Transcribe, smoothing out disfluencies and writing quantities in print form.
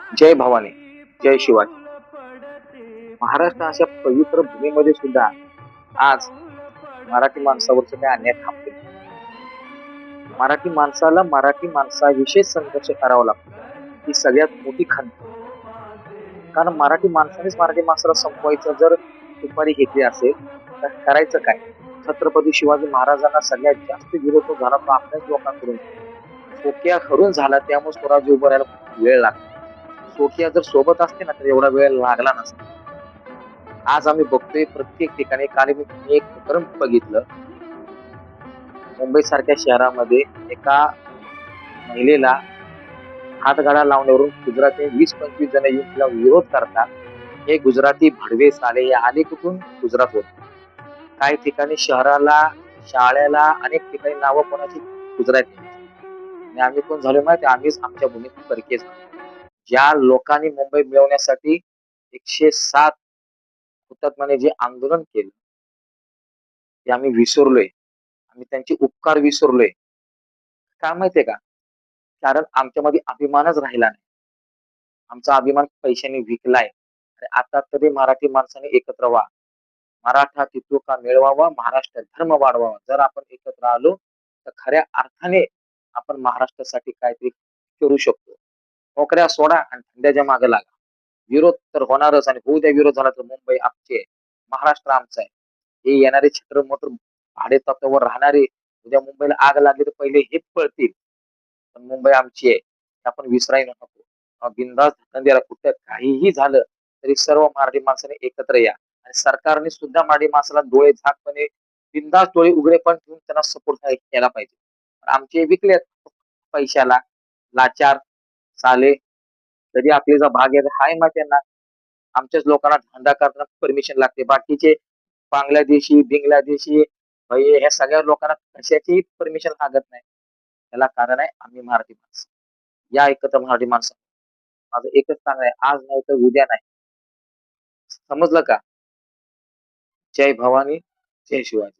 जय भवानी, जय शिवाजी. महाराष्ट्र अशा पवित्र भूमीमध्ये सुद्धा आज मराठी माणसावरचे काही अन्याय थांबले. मराठी माणसाला मराठी माणसाविषयी संघर्ष करावा लागतो. ही सगळ्यात मोठी खंत. कारण मराठी माणसानेच मराठी माणसाला संपवायचं जर सुपारी घेतली असेल, तर करायचं काय? छत्रपती शिवाजी महाराजांना सगळ्यात जास्त विरोध तो झाला तो आपल्याच लोकांकडून. सोक्या करून झाला त्यामुळे स्वराज्य उभं राहायला खूप वेळ लागला. सोकिया जर सोबत असते ना तर एवढा वेळ लागला नसता. आज आम्ही बघतोय प्रत्येक ठिकाणी. काल मी एक प्रकरण बघितलं. मुंबई सारख्या शहरामध्ये एका महिलेला हातगाडा लावण्यावरून गुजराती 20-25 जण येऊन तिला विरोध करतात. हे गुजराती भडवे साले हे आले कुठून? गुजरातवरून. काही ठिकाणी शहराला, शाळेला अनेक ठिकाणी नावं कोणाची? गुजराती. आणि आम्ही कोण झालो माहिती? आम्हीच आमच्या भूमीत परके झालो. ज्या लोकांनी मुंबई मिळवण्यासाठी 107 हुतात्म्याने जे आंदोलन केलं ते आम्ही विसरलोय. आम्ही त्यांचे उपकार विसरलोय. का माहितीये का? कारण आमच्यामध्ये अभिमानच राहिला नाही. आमचा अभिमान पैशाने विकलाय. आणि आता तरी मराठी माणसाने एकत्र व्हा. मराठा तितुका मिळवावा, महाराष्ट्र धर्म वाढवावा. जर आपण एकत्र आलो तर खऱ्या अर्थाने आपण महाराष्ट्रासाठी काहीतरी करू शकतो. नोकऱ्या सोडा आणि धंद्याच्या मागे लागा. विरोध तर होणारच आणि होऊ द्या. विरोध झाला तर मुंबई आमची आहे, महाराष्ट्र आमचा आहे. हे येणारे छत्रमोटर भाडेतत्त्वावर राहणारे उद्या मुंबईला आग लागली तर पहिले हेच पळतील. पण मुंबई आमची आहे हे आपण विसरायला नको. बिनधास्त धंद्याला कुठं काहीही झालं तरी सर्व मराठी माणसाने एकत्र या. आणि सरकारने सुद्धा मराठी माणसाला डोळे झाकपणे बिनधास्त डोळे उघडे पण ठेवून त्यांना सपोर्ट केला पाहिजे. आमचे विकलेत पैशाला लाचार साले. कधी आपल्याचा भाग आहे हाय मग त्यांना. आमच्याच लोकांना धंदा करताना परमिशन लागते. बाकीचे बांगलादेशी, बिंगलादेशी हे ह्या सगळ्या लोकांना कशाची परमिशन लागत नाही. त्याला कारण आहे आम्ही मराठी माणसं. या एकत्र मराठी माणसं. माझं एकच सांगणं आहे, आज नाही तर उद्या नाही. समजलं का? जय भवानी, जय शिवाजी.